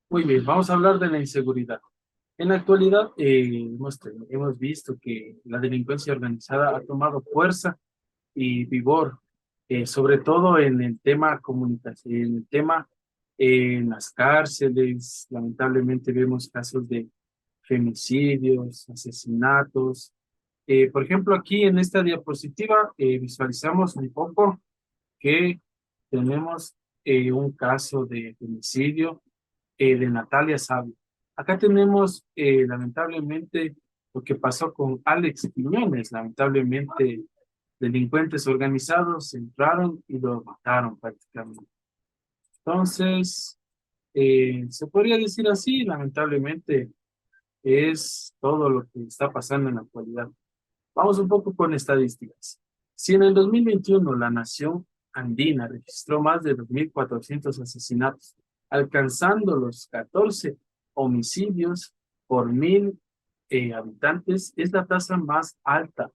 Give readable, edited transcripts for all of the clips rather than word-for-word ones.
Muy bien, vamos a hablar de la inseguridad. En la actualidad hemos visto que la delincuencia organizada ha tomado fuerza y vigor, sobre todo en el tema comunicación, en el tema en las cárceles. Lamentablemente vemos casos de femicidios, asesinatos. Por ejemplo, aquí en esta diapositiva visualizamos un poco que tenemos un caso de femicidio de Natalia Sabio. Acá tenemos, lamentablemente, lo que pasó con Alex Quiñones. Lamentablemente, delincuentes organizados entraron y lo mataron prácticamente. Entonces, se podría decir así, lamentablemente, es todo lo que está pasando en la actualidad. Vamos un poco con estadísticas. Si en el 2021 la nación andina registró más de 2.400 asesinatos, alcanzando los 14 homicidios por mil habitantes, es la tasa más alta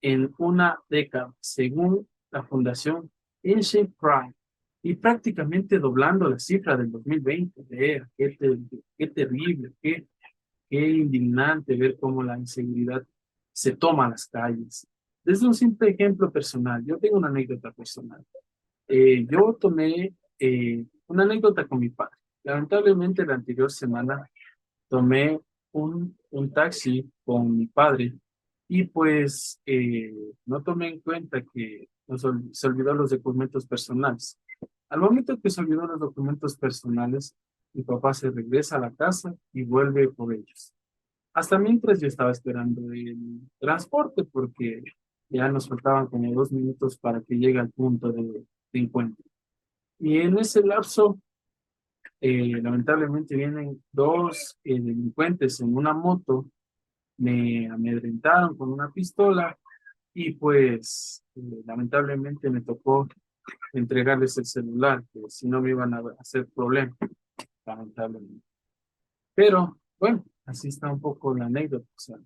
en una década, según la Fundación Inshin Prime, y prácticamente doblando la cifra del 2020. Vea, qué terrible, qué indignante ver cómo la inseguridad se toma las calles. Desde un simple ejemplo personal, yo tengo una anécdota personal. Yo tomé una anécdota con mi padre. Lamentablemente, la anterior semana tomé un taxi con mi padre y pues no tomé en cuenta que se olvidó los documentos personales. Al momento que se olvidó los documentos personales, mi papá se regresa a la casa y vuelve por ellos. Hasta mientras yo estaba esperando el transporte porque ya nos faltaban como 2 minutos para que llegue al punto de encuentro. Y en ese lapso, lamentablemente vienen dos delincuentes en una moto, me amedrentaron con una pistola y pues lamentablemente me tocó entregarles el celular, que si no me iban a hacer problema, lamentablemente. Pero bueno, así está un poco la anécdota. O sea,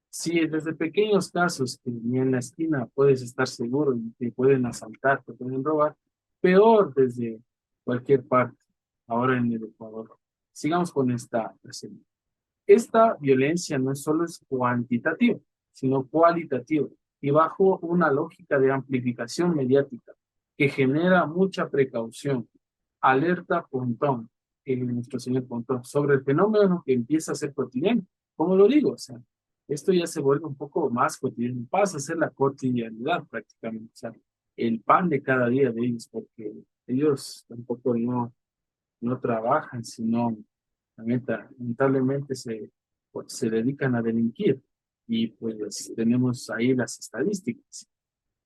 sí, desde pequeños casos que ni en la esquina puedes estar seguro y te pueden asaltar, te pueden robar, peor desde cualquier parte, ahora en el Ecuador. Sigamos con esta presente. Esta violencia no solo es cuantitativa, sino cualitativa y bajo una lógica de amplificación mediática que genera mucha precaución. Alerta Pontón, nuestro señor Pontón, sobre el fenómeno que empieza a ser cotidiano. ¿Cómo lo digo? O sea, esto ya se vuelve un poco más cotidiano, pasa a ser la cotidianidad prácticamente, o sea, el pan de cada día de ellos, porque ellos tampoco no trabajan, sino lamentablemente pues, se dedican a delinquir. Y pues tenemos ahí las estadísticas.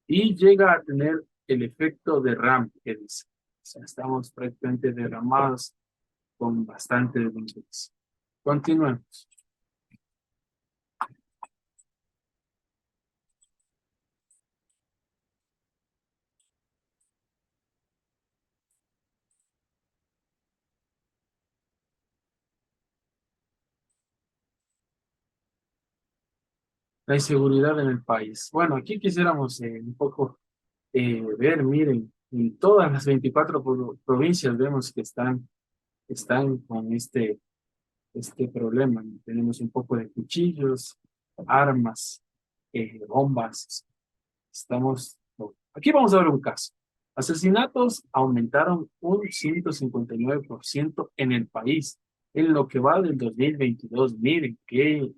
Y llega a tener el efecto derrame, que dice. O sea, estamos prácticamente derramados con bastante delincuencia. Continuemos. La inseguridad en el país. Bueno, aquí quisiéramos un poco ver, miren, en todas las 24 provincias vemos que están con este problema. Tenemos un poco de cuchillos, armas, bombas. Estamos. Aquí vamos a ver un caso. Asesinatos aumentaron un 159% en el país en lo que va del 2022. Miren qué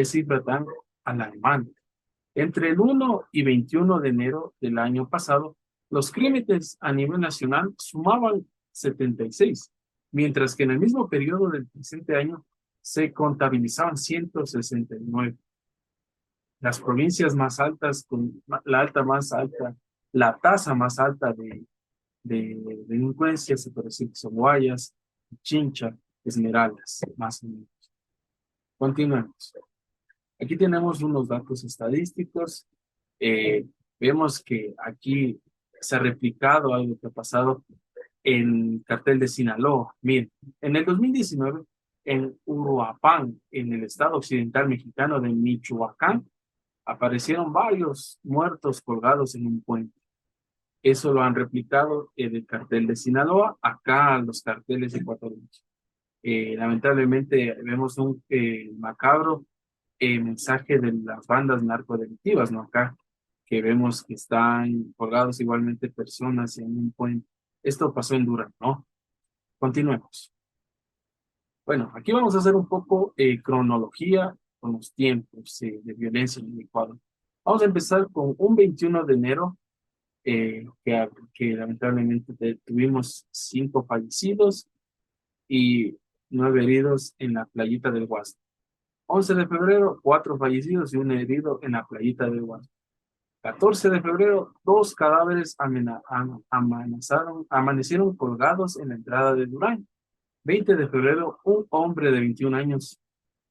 cifra tan alarmante. Entre el 1 y 21 de enero del año pasado, los crímenes a nivel nacional sumaban 76, mientras que en el mismo periodo del presente año se contabilizaban 169. Las provincias más altas, con la alta más alta, la tasa más alta de delincuencia, se puede decir que son Guayas, Chincha, Esmeraldas, más o menos. Continuemos. Aquí tenemos unos datos estadísticos. Eh, Vemos que aquí se ha replicado algo que ha pasado en Cartel de Sinaloa. Miren, en el 2019, en Uruapan, en el estado occidental mexicano de Michoacán, aparecieron varios muertos colgados en un puente. Eso lo han replicado en el Cartel de Sinaloa, acá los carteles ecuatorianos. Lamentablemente vemos un macabro mensaje de las bandas narcodelictivas, ¿no? Acá, que vemos que están colgados igualmente personas en un puente. Esto pasó en Durán, ¿no? Continuemos. Bueno, aquí vamos a hacer un poco cronología con los tiempos de violencia en el Ecuador. Vamos a empezar con un 21 de enero, que lamentablemente tuvimos 5 fallecidos y 9 heridos en la playita del Guasmo. 11 de febrero, 4 fallecidos y un herido en la playita del Guasmo. 14 de febrero, 2 cadáveres amanecieron colgados en la entrada de Durán. 20 de febrero, un hombre de 21 años,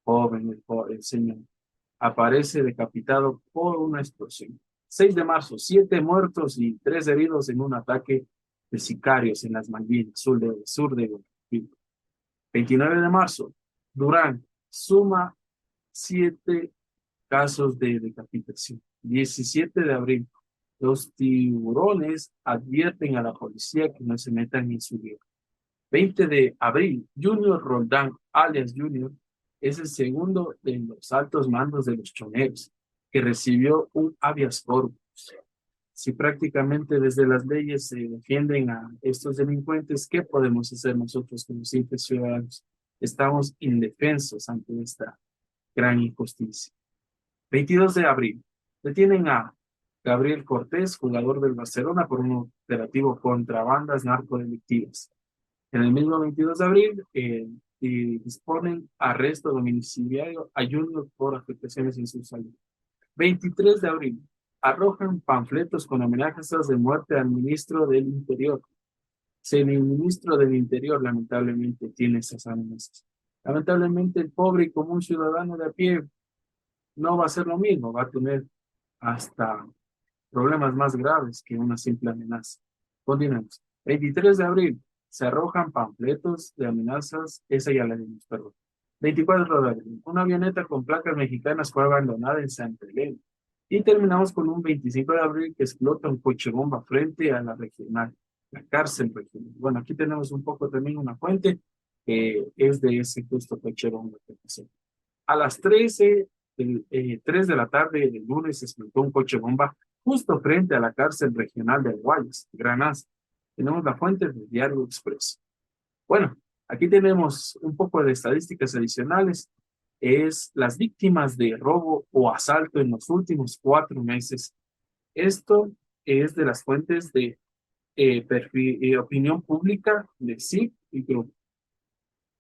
joven, el señor, aparece decapitado por una explosión. 6 de marzo, 7 muertos y 3 heridos en un ataque de sicarios en las Malvinas, sur de Brasil. 29 de marzo, Durán suma 7 casos de decapitación. 17 de abril, los tiburones advierten a la policía que no se metan en su guerra. 20 de abril, Junior Roldán, alias Junior, es el segundo de los altos mandos de los choneros, que recibió un habeas corpus. Si prácticamente desde las leyes se defienden a estos delincuentes, ¿qué podemos hacer nosotros como simples ciudadanos? Estamos indefensos ante esta gran injusticia. 22 de abril, detienen a Gabriel Cortés, jugador del Barcelona, por un operativo contra bandas narcodelictivas. En el mismo 22 de abril, disponen arresto domiciliario a Junior por afectaciones en su salud. 23 de abril, arrojan panfletos con amenazas de muerte al ministro del Interior. Si el ministro del Interior lamentablemente tiene esas amenazas. Lamentablemente el pobre y común ciudadano de a pie no va a ser lo mismo, va a tener hasta problemas más graves que una simple amenaza. Continuemos. 23 de abril, se arrojan panfletos de amenazas, esa ya la dimos, perdón. 24 de abril, una avioneta con placas mexicanas fue abandonada en Santa Elena. Y terminamos con un 25 de abril que explota un coche bomba frente a la regional, la cárcel regional. Bueno, aquí tenemos un poco también una fuente que es de ese justo coche bomba que pasó. A las 3 de la tarde del lunes se explotó un coche bomba justo frente a la cárcel regional de Guayas, Granás. Tenemos la fuente del Diario Expreso. Bueno, aquí tenemos un poco de estadísticas adicionales. Es las víctimas de robo o asalto en los últimos 4 meses. Esto es de las fuentes de opinión pública de CIP y Grupo.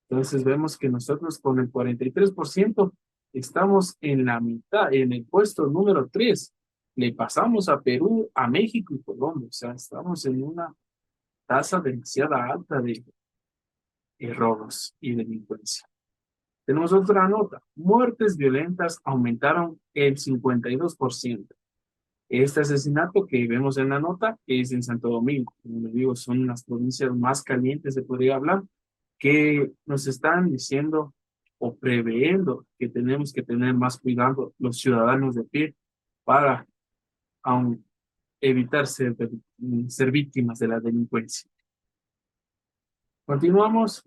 Entonces vemos que nosotros con el 43% estamos en la mitad, en el puesto número 3. Le pasamos a Perú, a México y Colombia. O sea, estamos en una tasa demasiado alta de robos y delincuencia. Tenemos otra nota. Muertes violentas aumentaron el 52%. Este asesinato que vemos en la nota es en Santo Domingo. Como les digo, son las provincias más calientes, se podría hablar, que nos están diciendo o previendo que tenemos que tener más cuidado los ciudadanos de pie para aún evitar ser víctimas de la delincuencia. Continuamos.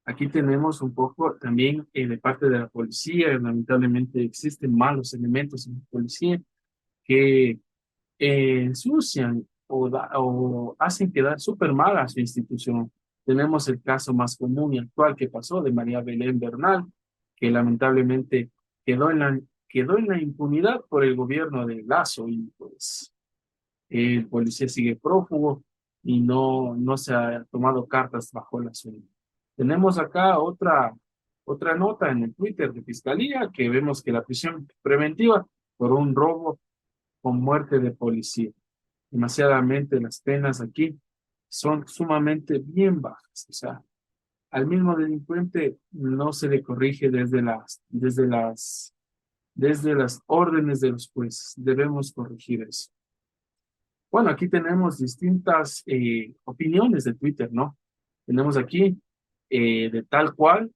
Aquí tenemos un poco también de parte de la policía. Lamentablemente existen malos elementos en la policía que ensucian o hacen quedar súper mal a su institución. Tenemos el caso más común y actual que pasó de María Belén Bernal, que lamentablemente quedó en la impunidad por el gobierno de Lazo y pues el policía sigue prófugo y no se ha tomado cartas bajo la suya. Tenemos acá otra nota en el Twitter de Fiscalía que vemos que la prisión preventiva por un robo con muerte de policía. Demasiadamente las penas aquí son sumamente bien bajas. O sea, al mismo delincuente no se le corrige desde las órdenes de los jueces. Debemos corregir eso. Bueno, aquí tenemos distintas opiniones de Twitter, ¿no? Tenemos aquí de tal cual,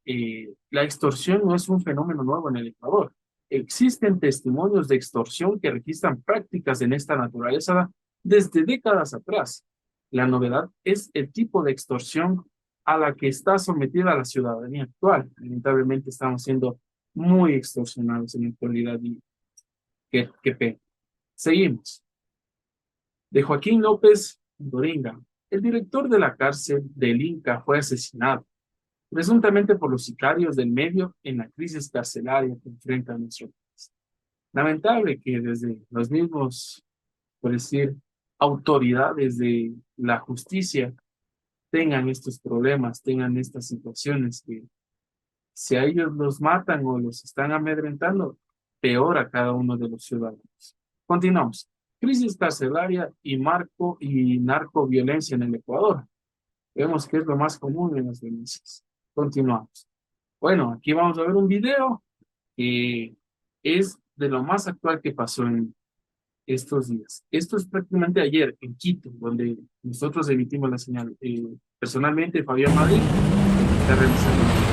la extorsión no es un fenómeno nuevo en el Ecuador. Existen testimonios de extorsión que registran prácticas en esta naturaleza desde décadas atrás. La novedad es el tipo de extorsión a la que está sometida la ciudadanía actual. Lamentablemente estamos siendo muy extorsionados en la actualidad y qué pena. Seguimos. De Joaquín López Doringa, el director de la cárcel del Inca fue asesinado, presuntamente por los sicarios del medio en la crisis carcelaria que enfrenta nuestro país. Lamentable que desde los mismos, por decir, autoridades de la justicia tengan estos problemas, tengan estas situaciones que si a ellos los matan o los están amedrentando, peor a cada uno de los ciudadanos. Continuamos. Crisis carcelaria y narcoviolencia en el Ecuador. Vemos que es lo más común en las denuncias. Continuamos. Bueno, aquí vamos a ver un video que es de lo más actual que pasó en estos días. Esto es prácticamente ayer en Quito, donde nosotros emitimos la señal. Personalmente, Fabián Madrid está realizando